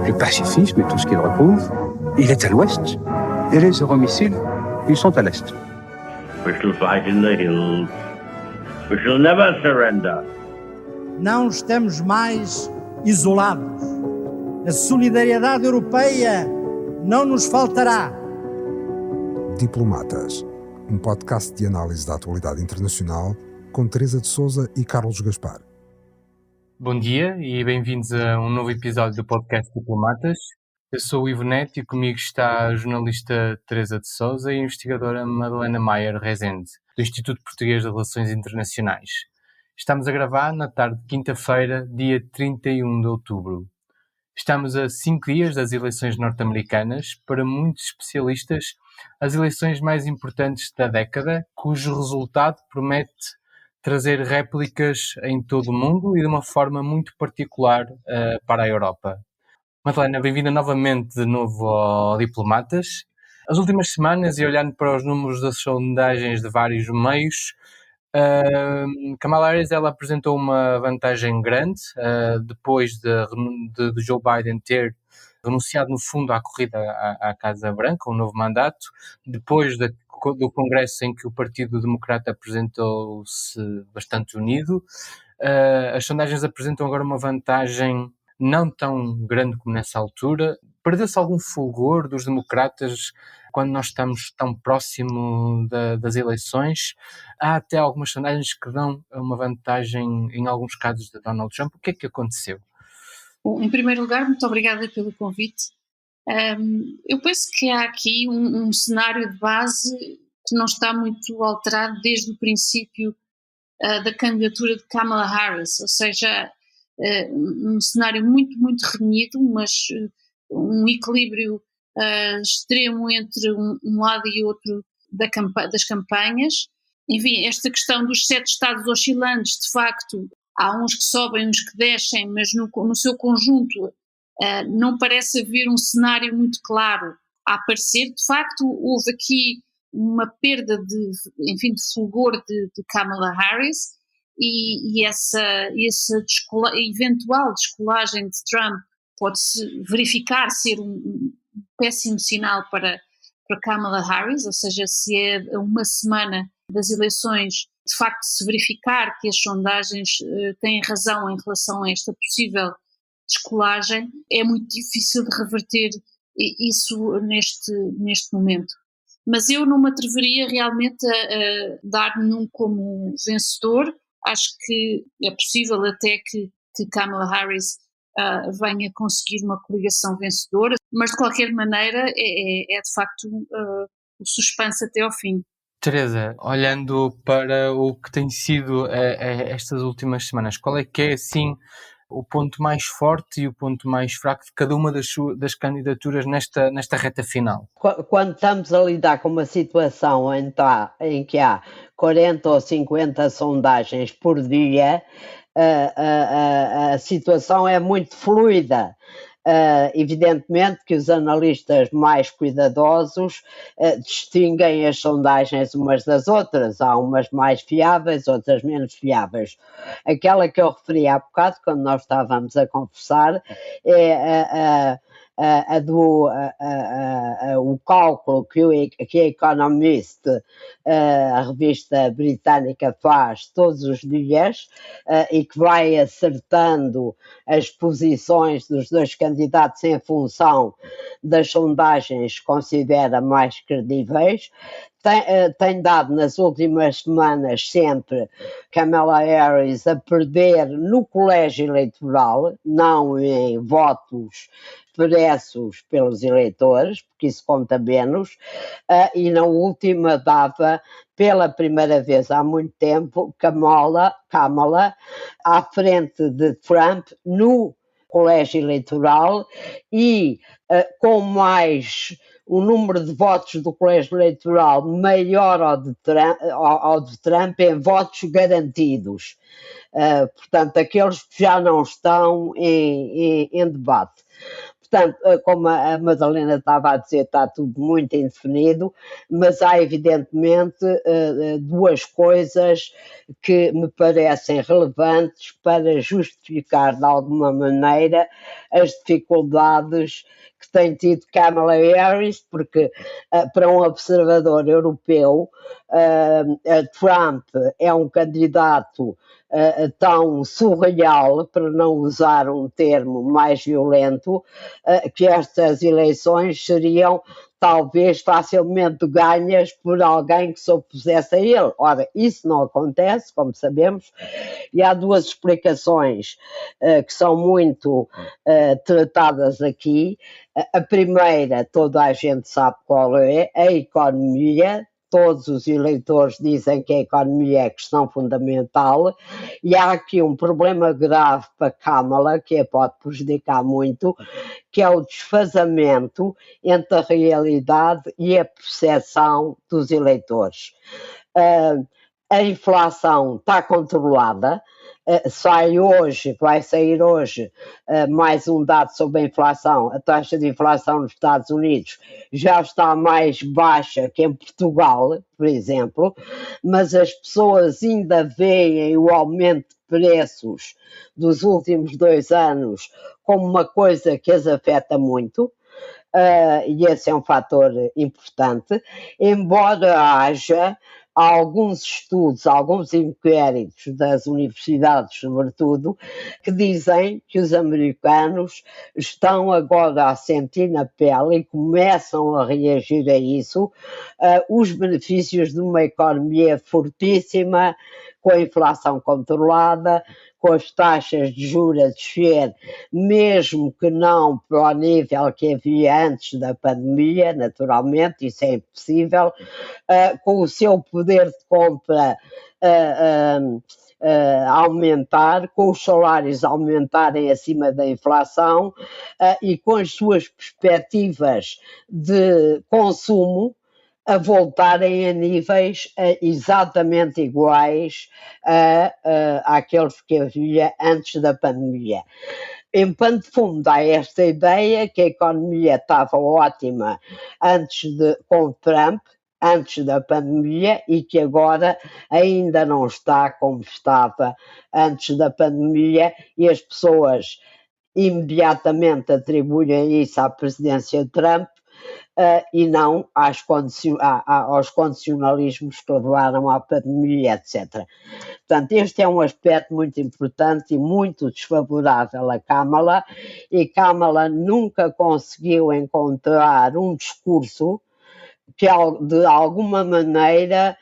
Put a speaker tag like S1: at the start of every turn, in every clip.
S1: Le pacifisme et tout ce qu'il recouvre, il est à l'ouest, et les euromissiles, ils sont à l'est.
S2: We shall fight in the hills. We shall never surrender.
S3: Não estamos mais isolados. A solidariedade europeia não nos faltará.
S4: Diplomatas, um podcast de análise da atualidade internacional com Teresa de Sousa e Carlos Gaspar.
S5: Bom dia e bem-vindos a um novo episódio do podcast Diplomatas. Eu sou o Ivo Neto e comigo está a jornalista Teresa de Sousa e a investigadora Madalena Maier Rezende, do Instituto Português de Relações Internacionais. Estamos a gravar na tarde de quinta-feira, dia 31 de outubro. Estamos a 5 dias das eleições norte-americanas, para muitos especialistas, as eleições mais importantes da década, cujo resultado promete trazer réplicas em todo o mundo e de uma forma muito particular para a Europa. Madalena, bem-vinda novamente de novo ao Diplomatas. As últimas semanas, e olhando para os números das sondagens de vários meios, Kamala Harris ela apresentou uma vantagem grande depois de Joe Biden ter renunciado no fundo à corrida à Casa Branca, um novo mandato, depois do Congresso em que o Partido Democrata apresentou-se bastante unido. As sondagens apresentam agora uma vantagem não tão grande como nessa altura. Perdeu-se algum fulgor dos democratas quando nós estamos tão próximo das eleições? Há até algumas sondagens que dão uma vantagem, em alguns casos, de Donald Trump. O que é que aconteceu?
S6: Bom, em primeiro lugar, muito obrigada pelo convite. Eu penso que há aqui um cenário de base que não está muito alterado desde o princípio da candidatura de Kamala Harris, ou seja, um cenário muito, muito renhido, mas um equilíbrio extremo entre um lado e outro das campanhas. Enfim, esta questão dos 7 estados oscilantes, de facto, há uns que sobem, uns que descem, mas no seu conjunto não parece haver um cenário muito claro a aparecer. De facto, houve aqui uma perda de fulgor de Kamala Harris e essa eventual descolagem de Trump pode-se verificar ser um péssimo sinal para Kamala Harris, ou seja, se é uma semana das eleições de facto se verificar que as sondagens têm razão em relação a esta possível descolagem, é muito difícil de reverter isso neste momento. Mas eu não me atreveria realmente a dar nenhum como vencedor. Acho que é possível até que Kamala Harris venha conseguir uma coligação vencedora, mas de qualquer maneira é de facto o suspense até ao fim.
S5: Teresa, olhando para o que tem sido estas últimas semanas, qual é que é, assim, o ponto mais forte e o ponto mais fraco de cada uma das candidaturas nesta reta final?
S7: Quando estamos a lidar com uma situação em que há 40 ou 50 sondagens por dia, a situação é muito fluida. Evidentemente que os analistas mais cuidadosos distinguem as sondagens umas das outras, há umas mais fiáveis, outras menos fiáveis. Aquela que eu referi há bocado, quando nós estávamos a conversar, é o cálculo que a Economist, a revista britânica, faz todos os dias e que vai acertando as posições dos dois candidatos em função das sondagens que considera mais credíveis. Tem dado nas últimas semanas sempre Kamala Harris a perder no colégio eleitoral, não em votos expressos pelos eleitores, porque isso conta menos, e na última dava pela primeira vez há muito tempo Kamala à frente de Trump no colégio eleitoral e com mais o número de votos do colégio eleitoral maior ao de Trump em votos garantidos. Portanto, aqueles que já não estão em debate. Portanto, como a Madalena estava a dizer, está tudo muito indefinido, mas há evidentemente duas coisas que me parecem relevantes para justificar de alguma maneira as dificuldades que tem tido Kamala Harris, porque para um observador europeu, Trump é um candidato tão surreal, para não usar um termo mais violento, que estas eleições seriam talvez facilmente ganhas por alguém que se opusesse a ele. Ora, isso não acontece, como sabemos, e há duas explicações que são muito tratadas aqui. A primeira, toda a gente sabe qual é, a economia. Todos os eleitores dizem que a economia é a questão fundamental, e há aqui um problema grave para Kamala, que a pode prejudicar muito, que é o desfazamento entre a realidade e a percepção dos eleitores. A inflação está controlada. Vai sair hoje mais um dado sobre a inflação. A taxa de inflação nos Estados Unidos já está mais baixa que em Portugal, por exemplo, mas as pessoas ainda veem o aumento de preços dos últimos 2 anos como uma coisa que as afeta muito. E esse é um fator importante, embora haja alguns estudos, alguns inquéritos das universidades, sobretudo, que dizem que os americanos estão agora a sentir na pele e começam a reagir a isso, os benefícios de uma economia fortíssima, com a inflação controlada, com as taxas de juros a descer, mesmo que não para o nível que havia antes da pandemia, naturalmente, isso é impossível, com o seu poder de compra aumentar, com os salários aumentarem acima da inflação e com as suas perspectivas de consumo a voltarem a níveis exatamente iguais àqueles que havia antes da pandemia. Em pano de fundo há esta ideia que a economia estava ótima com Trump, antes da pandemia, e que agora ainda não está como estava antes da pandemia, e as pessoas imediatamente atribuem isso à presidência de Trump, e não aos condicionalismos que levaram à pandemia, etc. Portanto, este é um aspecto muito importante e muito desfavorável a Kamala, e Kamala nunca conseguiu encontrar um discurso que de alguma maneira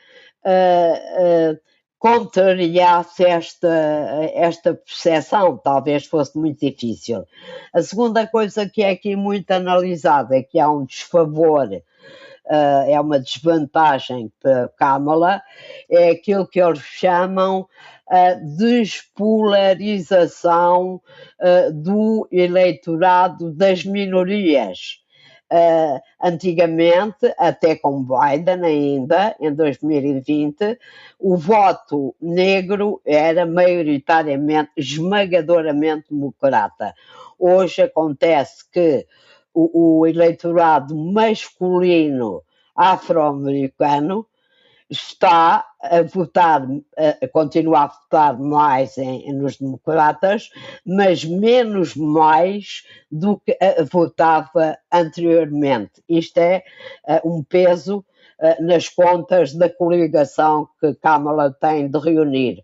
S7: contrariasse esta percepção. Talvez fosse muito difícil. A segunda coisa que é aqui muito analisada é que há um desfavor, é uma desvantagem para Kamala, é aquilo que eles chamam a despolarização do eleitorado das minorias. Antigamente, até com Biden ainda, em 2020, o voto negro era maioritariamente, esmagadoramente democrata. Hoje acontece que o eleitorado masculino afro-americano está a votar, continua a votar mais nos democratas, mas menos mais do que votava anteriormente. Isto é um peso nas contas da coligação que Kamala tem de reunir,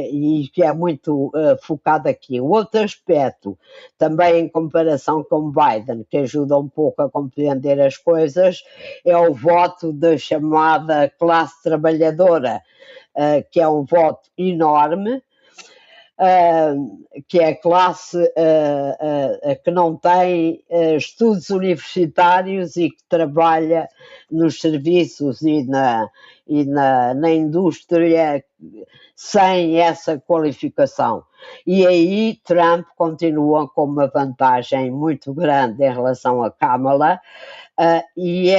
S7: e que é muito focado aqui. O outro aspecto, também em comparação com Biden, que ajuda um pouco a compreender as coisas, é o voto da chamada classe trabalhadora, que é um voto enorme, que é a classe que não tem estudos universitários e que trabalha nos serviços e na indústria sem essa qualificação. E aí Trump continua com uma vantagem muito grande em relação a Kamala, e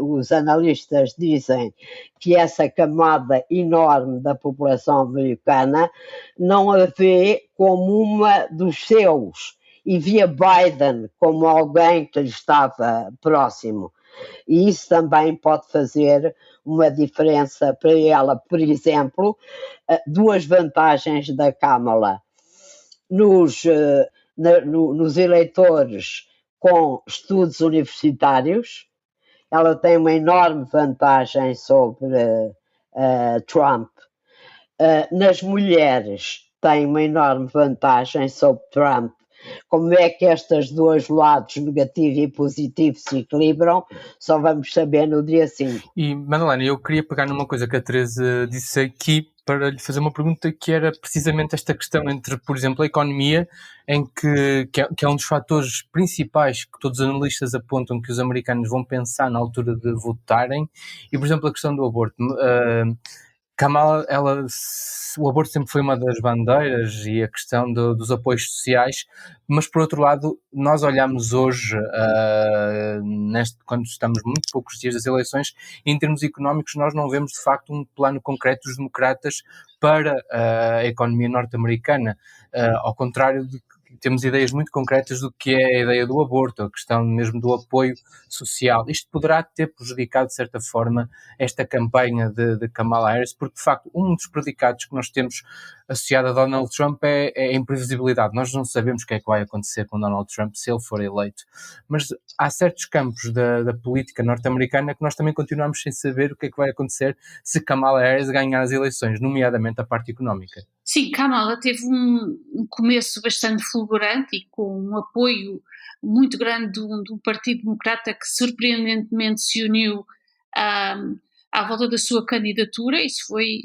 S7: os analistas dizem que essa camada enorme da população americana não a vê como uma dos seus, e via Biden como alguém que lhe estava próximo. E isso também pode fazer uma diferença para ela. Por exemplo, duas vantagens da Kamala nos eleitores com estudos universitários. Ela tem uma enorme vantagem sobre Trump. Nas mulheres tem uma enorme vantagem sobre Trump. Como é que estes dois lados, negativo e positivo, se equilibram, só vamos saber no dia 5.
S5: E, Madalena, eu queria pegar numa coisa que a Teresa disse aqui para lhe fazer uma pergunta, que era precisamente esta questão entre, por exemplo, a economia, em que é um dos fatores principais que todos os analistas apontam que os americanos vão pensar na altura de votarem, e, por exemplo, a questão do aborto. Kamala, o aborto sempre foi uma das bandeiras e a questão dos apoios sociais, mas por outro lado, nós olhamos hoje, quando estamos muito poucos dias das eleições, e em termos económicos nós não vemos de facto um plano concreto dos democratas para a economia norte-americana, ao contrário de que temos ideias muito concretas do que é a ideia do aborto, a questão mesmo do apoio social. Isto poderá ter prejudicado, de certa forma, esta campanha de Kamala Harris, porque, de facto, um dos predicados que nós temos associado a Donald Trump é a imprevisibilidade. Nós não sabemos o que é que vai acontecer com Donald Trump se ele for eleito. Mas há certos campos da política norte-americana que nós também continuamos sem saber o que é que vai acontecer se Kamala Harris ganhar as eleições, nomeadamente a parte económica.
S6: Sim, Kamala teve um começo bastante fulgurante e com um apoio muito grande do Partido Democrata, que surpreendentemente se uniu à volta da sua candidatura. Isso foi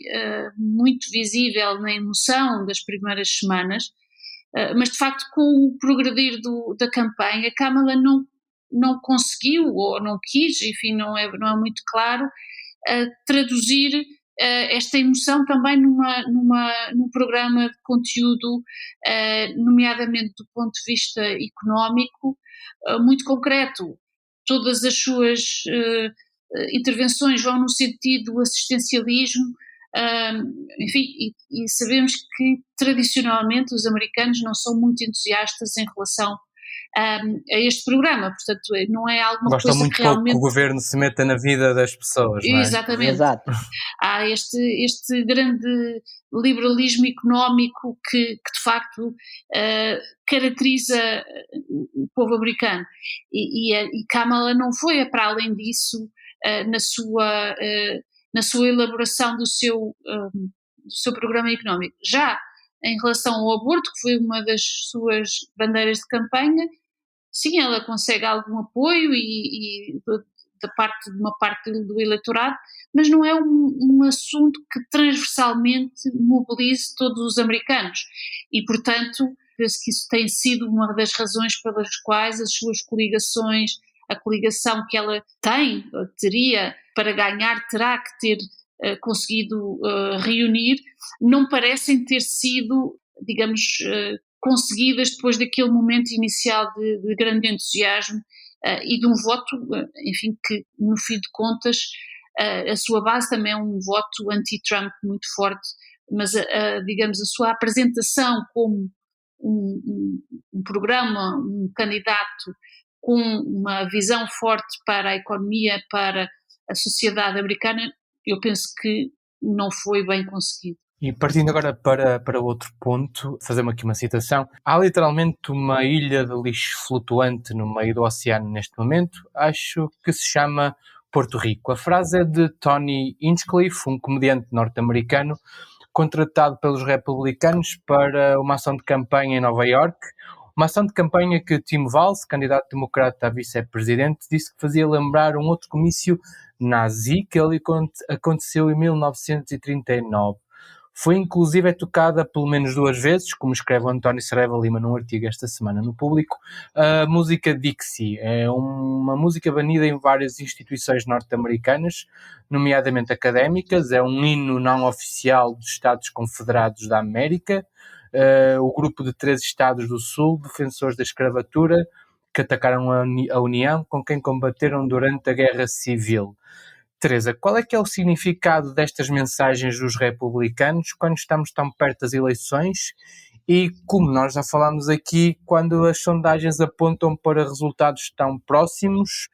S6: muito visível na emoção das primeiras semanas, mas de facto com o progredir da campanha, Kamala não conseguiu ou não quis, enfim, não é muito claro, traduzir esta emoção também num programa de conteúdo, nomeadamente do ponto de vista económico, muito concreto. Todas as suas intervenções vão no sentido do assistencialismo, enfim, e sabemos que tradicionalmente os americanos não são muito entusiastas em relação a este programa, portanto não é alguma
S5: Gosta
S6: coisa
S5: muito
S6: que realmente...
S5: pouco que o governo se meta na vida das pessoas, não é?
S6: Exatamente.
S7: Exato.
S6: Há este grande liberalismo económico que de facto caracteriza o povo americano, e Kamala não foi para além disso na sua elaboração do seu programa económico. Já em relação ao aborto, que foi uma das suas bandeiras de campanha, sim, ela consegue algum apoio e de uma parte do eleitorado, mas não é um assunto que transversalmente mobilize todos os americanos, e portanto penso que isso tem sido uma das razões pelas quais as suas coligações, a coligação que ela teria para ganhar, terá que ter conseguido reunir, não parecem ter sido, digamos, conseguidas depois daquele momento inicial de grande entusiasmo e de um voto, enfim, que no fim de contas a sua base também é um voto anti-Trump muito forte, mas digamos, a sua apresentação como um programa, um candidato com uma visão forte para a economia, para a sociedade americana, eu penso que não foi bem conseguido.
S5: E partindo agora para outro ponto, fazer-me aqui uma citação. Há literalmente uma ilha de lixo flutuante no meio do oceano neste momento, acho que se chama Porto Rico. A frase é de Tony Hinchcliffe, um comediante norte-americano, contratado pelos republicanos para uma ação de campanha em Nova Iorque. Uma ação de campanha que Tim Walz, candidato democrata a vice-presidente, disse que fazia lembrar um outro comício nazi que ali aconteceu em 1939. Foi inclusive tocada pelo menos 2 vezes, como escreve o António Saraiva Lima num artigo esta semana no Público, a música Dixie. É uma música banida em várias instituições norte-americanas, nomeadamente académicas. É um hino não oficial dos Estados Confederados da América. O grupo de 13 Estados do Sul, defensores da escravatura, que atacaram a União, com quem combateram durante a Guerra Civil. Teresa, qual é que é o significado destas mensagens dos republicanos quando estamos tão perto das eleições E como nós já falámos aqui, quando as sondagens apontam para resultados tão próximos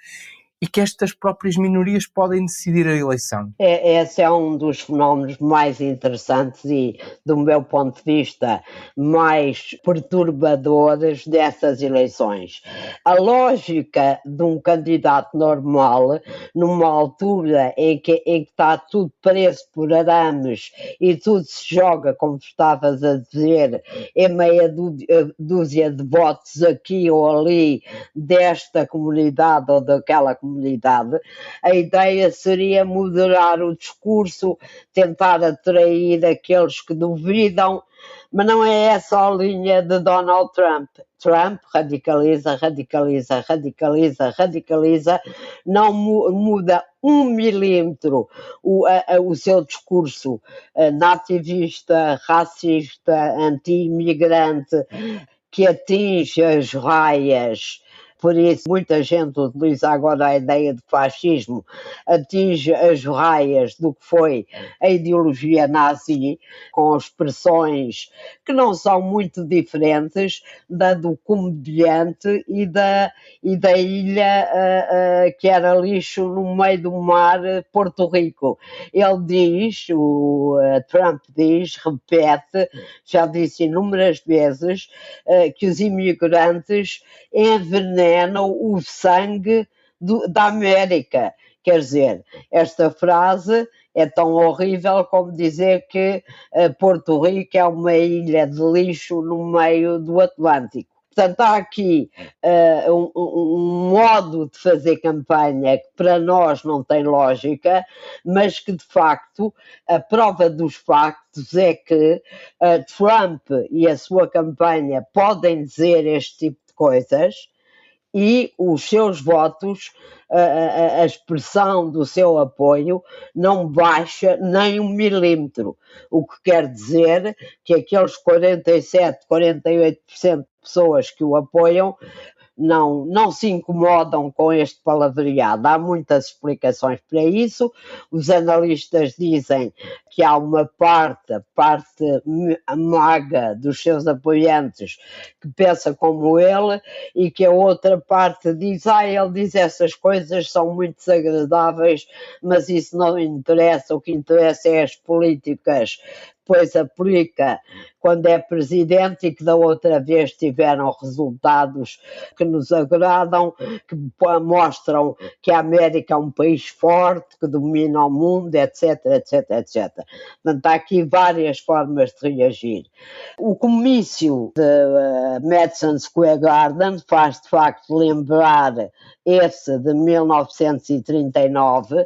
S5: e que estas próprias minorias podem decidir a eleição.
S7: Esse é um dos fenómenos mais interessantes e, do meu ponto de vista, mais perturbadores dessas eleições. A lógica de um candidato normal, numa altura em que está tudo preso por arames e tudo se joga, como estavas a dizer, em meia dúzia de votos aqui ou ali desta comunidade ou daquela comunidade, a ideia seria moderar o discurso, tentar atrair aqueles que duvidam, mas não é essa a linha de Donald Trump. Trump radicaliza, radicaliza, radicaliza, radicaliza, não muda 1 milímetro o seu discurso nativista, racista, anti-imigrante, que atinge as raias. Por isso, muita gente utiliza agora a ideia de fascismo, atinge as raias do que foi a ideologia nazi, com expressões que não são muito diferentes da do comediante e da ilha que era lixo no meio do mar, Porto Rico. Ele diz, Trump diz, repete, já disse inúmeras vezes, que os imigrantes envenenam o sangue da América. Quer dizer, esta frase é tão horrível como dizer que Porto Rico é uma ilha de lixo no meio do Atlântico. Portanto, há aqui um modo de fazer campanha que para nós não tem lógica, mas que de facto a prova dos factos é que Trump e a sua campanha podem dizer este tipo de coisas e os seus votos, a expressão do seu apoio não baixa nem 1 milímetro, o que quer dizer que aqueles 47, 48% de pessoas que o apoiam não se incomodam com este palavreado. Há muitas explicações para isso. Os analistas dizem que há uma parte maga dos seus apoiantes que pensa como ele e que a outra parte diz, ele diz essas coisas são muito desagradáveis, mas isso não interessa, o que interessa é as políticas, pois aplica quando é presidente e que da outra vez tiveram resultados que nos agradam, que mostram que a América é um país forte, que domina o mundo, etc, etc, etc. Portanto, há aqui várias formas de reagir. O comício de Madison Square Garden faz de facto lembrar esse de 1939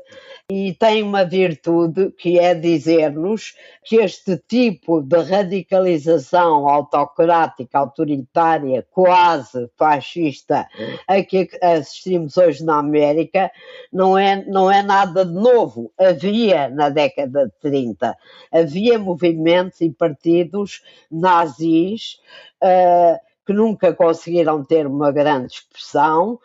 S7: e tem uma virtude que é dizer-nos que este tipo de radicalização autocrática, autoritária, quase fascista a que assistimos hoje na América não é nada de novo. Havia na década de 30, havia movimentos e partidos nazis que nunca conseguiram ter uma grande expressão,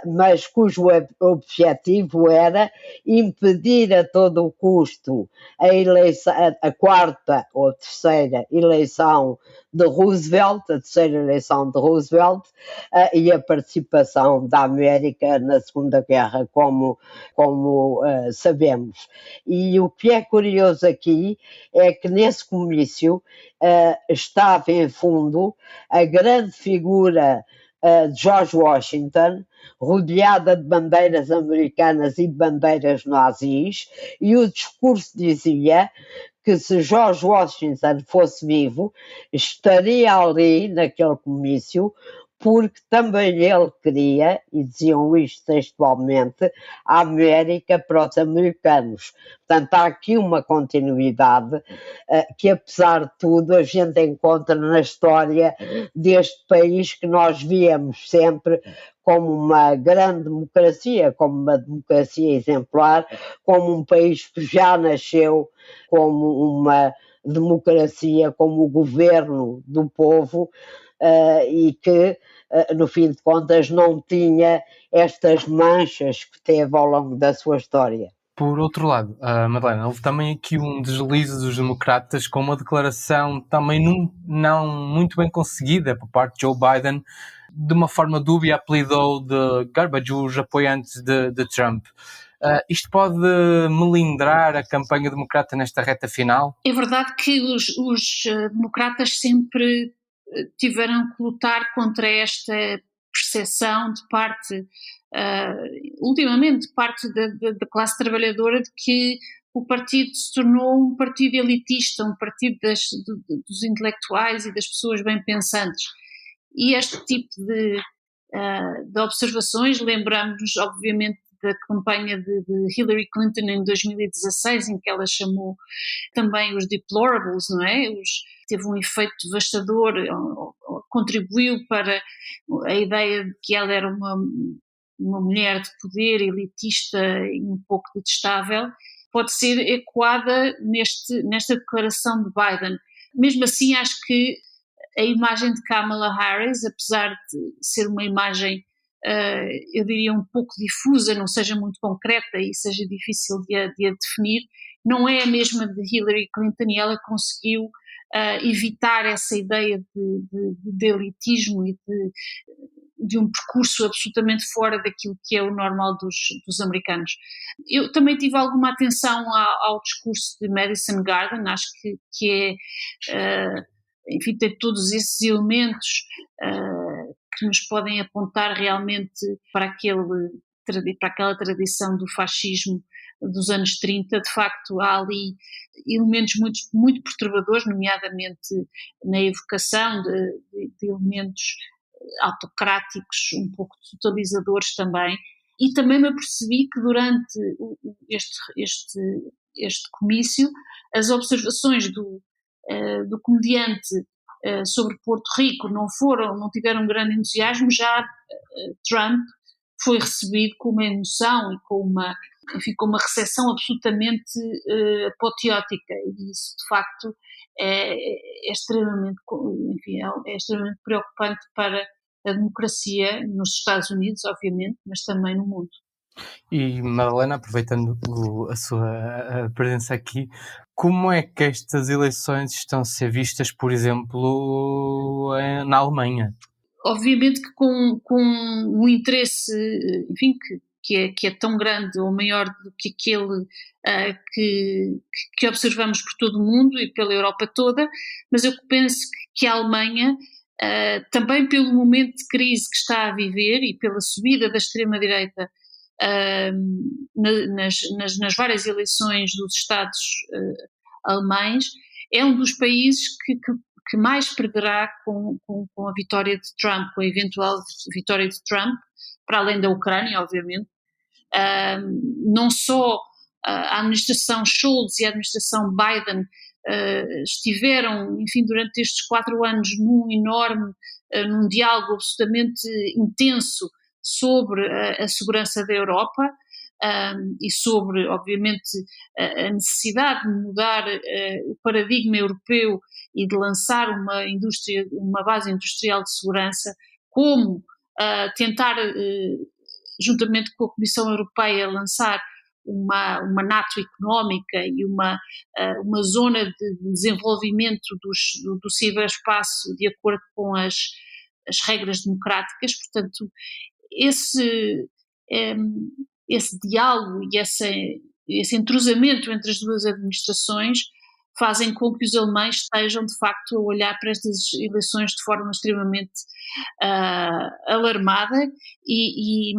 S7: mas cujo objetivo era impedir a todo o custo a eleição, a quarta ou terceira eleição de Roosevelt, a terceira eleição de Roosevelt, e a participação da América na Segunda Guerra, como sabemos. E o que é curioso aqui é que nesse comício estava em fundo a grande figura de George Washington, rodeada de bandeiras americanas e de bandeiras nazis, e o discurso dizia que se George Washington fosse vivo, estaria ali naquele comício, porque também ele queria, e diziam isto textualmente, a América para os americanos. Portanto, há aqui uma continuidade que, apesar de tudo, a gente encontra na história deste país que nós víamos sempre como uma grande democracia, como uma democracia exemplar, como um país que já nasceu como uma democracia, como o governo do povo, e que, no fim de contas, não tinha estas manchas que teve ao longo da sua história.
S5: Por outro lado, Madalena, houve também aqui um deslize dos democratas com uma declaração também não muito bem conseguida por parte de Joe Biden, de uma forma dúbia apelidou de garbage os apoiantes de Trump. Isto pode melindrar a campanha democrata nesta reta final?
S6: É verdade que os democratas sempre tiveram que lutar contra esta percepção de parte, ultimamente, de parte da classe trabalhadora, de que o partido se tornou um partido elitista, um partido dos intelectuais e das pessoas bem pensantes. E este tipo de observações, lembramos-nos, obviamente, da campanha de Hillary Clinton em 2016, em que ela chamou também os deplorables, não é? Teve um efeito devastador, contribuiu para a ideia de que ela era uma mulher de poder, elitista e um pouco detestável, pode ser ecoada nesta declaração de Biden. Mesmo assim, acho que a imagem de Kamala Harris, apesar de ser uma imagem, eu diria, um pouco difusa, não seja muito concreta e seja difícil de a definir, não é a mesma de Hillary Clinton, e ela conseguiu evitar essa ideia de elitismo e de um percurso absolutamente fora daquilo que é o normal dos americanos. Eu também tive alguma atenção ao discurso de Madison Garden, acho que é, enfim, tem todos esses elementos que nos podem apontar realmente para aquela tradição do fascismo dos anos 30. De facto, há ali elementos muito, muito perturbadores, nomeadamente na evocação de elementos autocráticos, um pouco totalizadores também. E também me apercebi que durante este comício, as observações do comediante sobre Porto Rico não tiveram grande entusiasmo. Já Trump foi recebido com uma emoção e com uma recepção absolutamente apoteótica, e isso de facto é extremamente preocupante para a democracia nos Estados Unidos, obviamente, mas também no mundo.
S5: E Madalena, aproveitando a sua presença aqui, como é que estas eleições estão a ser vistas, por exemplo, na Alemanha?
S6: Obviamente que com um interesse, enfim, que é tão grande ou maior do que aquele que observamos por todo o mundo e pela Europa toda, mas eu penso que a Alemanha, também pelo momento de crise que está a viver e pela subida da extrema-direita nas várias eleições dos Estados alemães, é um dos países que mais perderá com a vitória de Trump, com a eventual vitória de Trump, para além da Ucrânia, obviamente. Não só a administração Scholz e a administração Biden estiveram, enfim, durante estes 4 anos num diálogo absolutamente intenso sobre a segurança da Europa, e sobre, obviamente, a necessidade de mudar o paradigma europeu e de lançar uma base industrial de segurança, como tentar, juntamente com a Comissão Europeia, lançar uma NATO económica e uma zona de desenvolvimento do ciberespaço de acordo com as regras democráticas. Portanto, esse diálogo e esse entrosamento entre as duas administrações fazem com que os alemães estejam, de facto, a olhar para estas eleições de forma extremamente alarmada e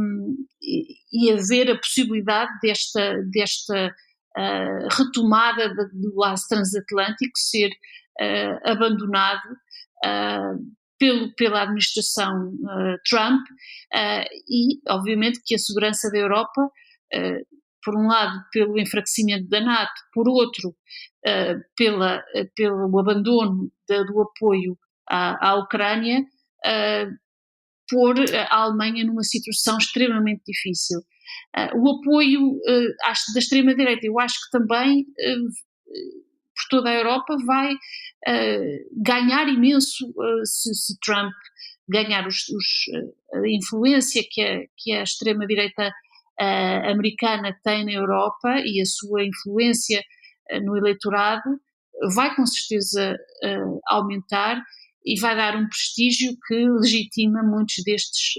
S6: a ver a possibilidade desta retomada do laço transatlântico ser abandonado pela administração Trump, e obviamente que a segurança da Europa, por um lado pelo enfraquecimento da NATO, por outro pelo abandono do apoio à Ucrânia, pôr a Alemanha numa situação extremamente difícil. O apoio da extrema-direita, eu acho que também por toda a Europa vai ganhar imenso se Trump ganhar a influência que a extrema-direita americana tem na Europa e a sua influência no eleitorado vai com certeza aumentar e vai dar um prestígio que legitima muitos destes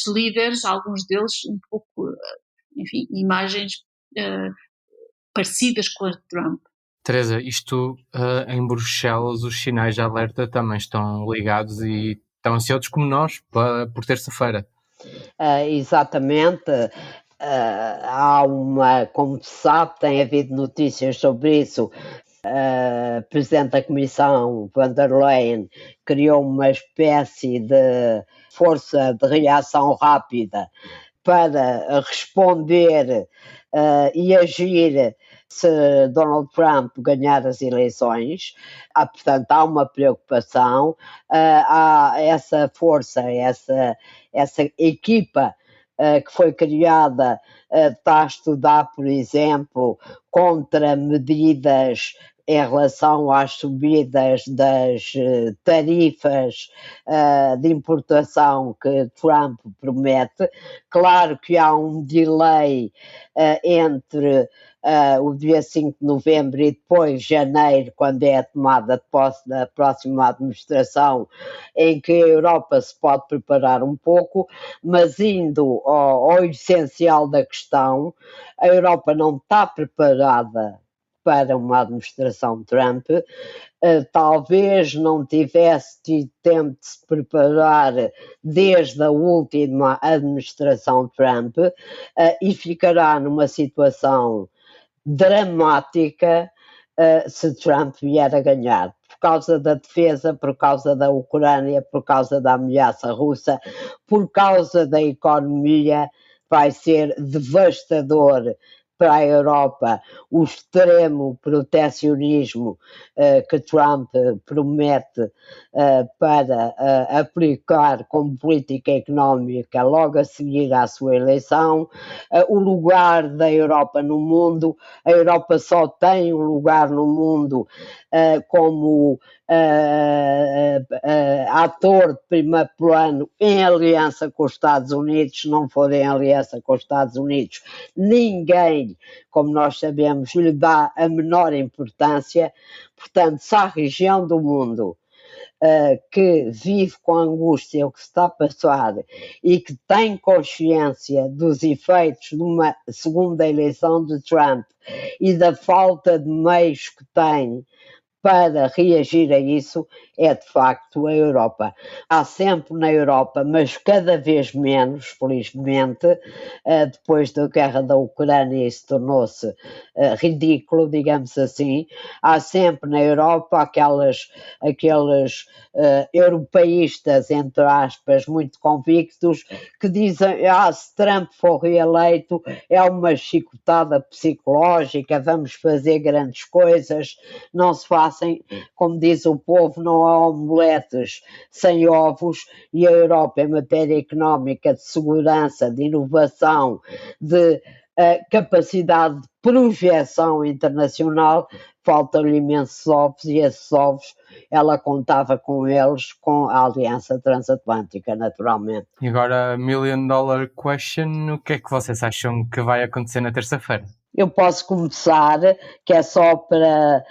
S6: líderes, alguns deles um pouco, enfim, imagens parecidas com as de Trump.
S5: Teresa, isto em Bruxelas, os sinais de alerta também estão ligados e estão ansiosos como nós por terça-feira.
S7: Exatamente. Há como se sabe, tem havido notícias sobre isso. A Presidente da Comissão, von der Leyen, criou uma espécie de força de reação rápida para responder e agir se Donald Trump ganhar as eleições. Portanto, há uma preocupação, há essa força, essa equipa que foi criada, está a estudar, por exemplo, contra medidas em relação às subidas das tarifas de importação que Trump promete. Claro que há um delay entre o dia 5 de novembro e depois janeiro, quando é a tomada de posse da próxima administração, em que a Europa se pode preparar um pouco, mas indo ao essencial da questão, a Europa não está preparada para uma administração Trump, talvez não tivesse tido tempo de se preparar desde a última administração Trump, e ficará numa situação dramática se Trump vier a ganhar, por causa da defesa, por causa da Ucrânia, por causa da ameaça russa, por causa da economia. Vai ser devastador para a Europa o extremo protecionismo que Trump promete para aplicar como política económica logo a seguir à sua eleição. O lugar da Europa no mundo, a Europa só tem um lugar no mundo como ator de primeiro plano em aliança com os Estados Unidos. Se não for em aliança com os Estados Unidos, ninguém, como nós sabemos, lhe dá a menor importância. Portanto, se há região do mundo que vive com angústia o que se está a passar e que tem consciência dos efeitos de uma segunda eleição de Trump e da falta de meios que tem para reagir a isso, é de facto a Europa. Há sempre na Europa, mas cada vez menos, felizmente, depois da guerra da Ucrânia isso tornou-se ridículo, digamos assim, há sempre na Europa aqueles europeístas, entre aspas, muito convictos, que dizem, se Trump for reeleito é uma chicotada psicológica, vamos fazer grandes coisas, não se façam, como diz o povo, não há omeletes sem ovos, e a Europa em matéria económica, de segurança, de inovação, de capacidade de projeção internacional, faltam-lhe imensos ovos, e esses ovos ela contava com eles, com a Aliança Transatlântica, naturalmente.
S5: E agora, $1 million question, o que é que vocês acham que vai acontecer na terça-feira?
S7: Eu posso começar, que é só para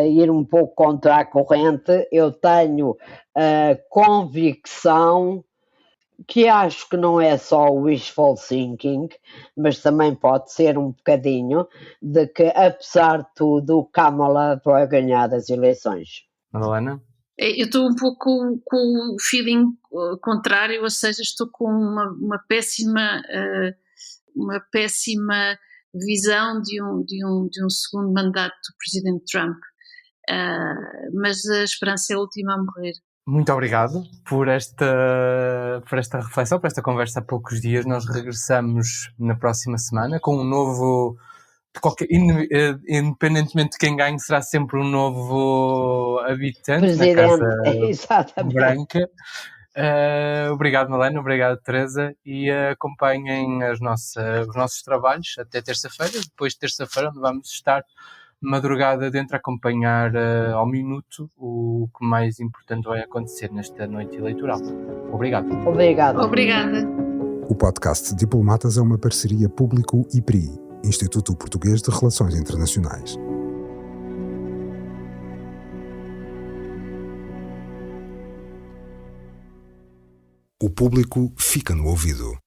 S7: ir um pouco contra a corrente. Eu tenho a convicção, que acho que não é só wishful thinking, mas também pode ser um bocadinho, de que, apesar de tudo, Kamala vai ganhar as eleições.
S5: Madalena?
S6: Eu estou um pouco com o feeling contrário, ou seja, estou com uma péssima visão de um segundo mandato do presidente Trump, mas a esperança é a última a morrer.
S5: Muito obrigado por esta reflexão, por esta conversa há poucos dias. Nós regressamos na próxima semana com um novo, independentemente de quem ganhe, será sempre um novo habitante
S7: presidente,
S5: na Casa Branca. Obrigado, Madalena, obrigado, Teresa, e acompanhem os nossos trabalhos até terça-feira. Depois de terça-feira, onde vamos estar madrugada dentro a acompanhar ao minuto o que mais importante vai acontecer nesta noite eleitoral. Obrigado.
S7: Obrigada.
S6: Obrigada.
S4: O O podcast Diplomatas é uma parceria Público-IPRI, Instituto Português de Relações Internacionais. O público fica no ouvido.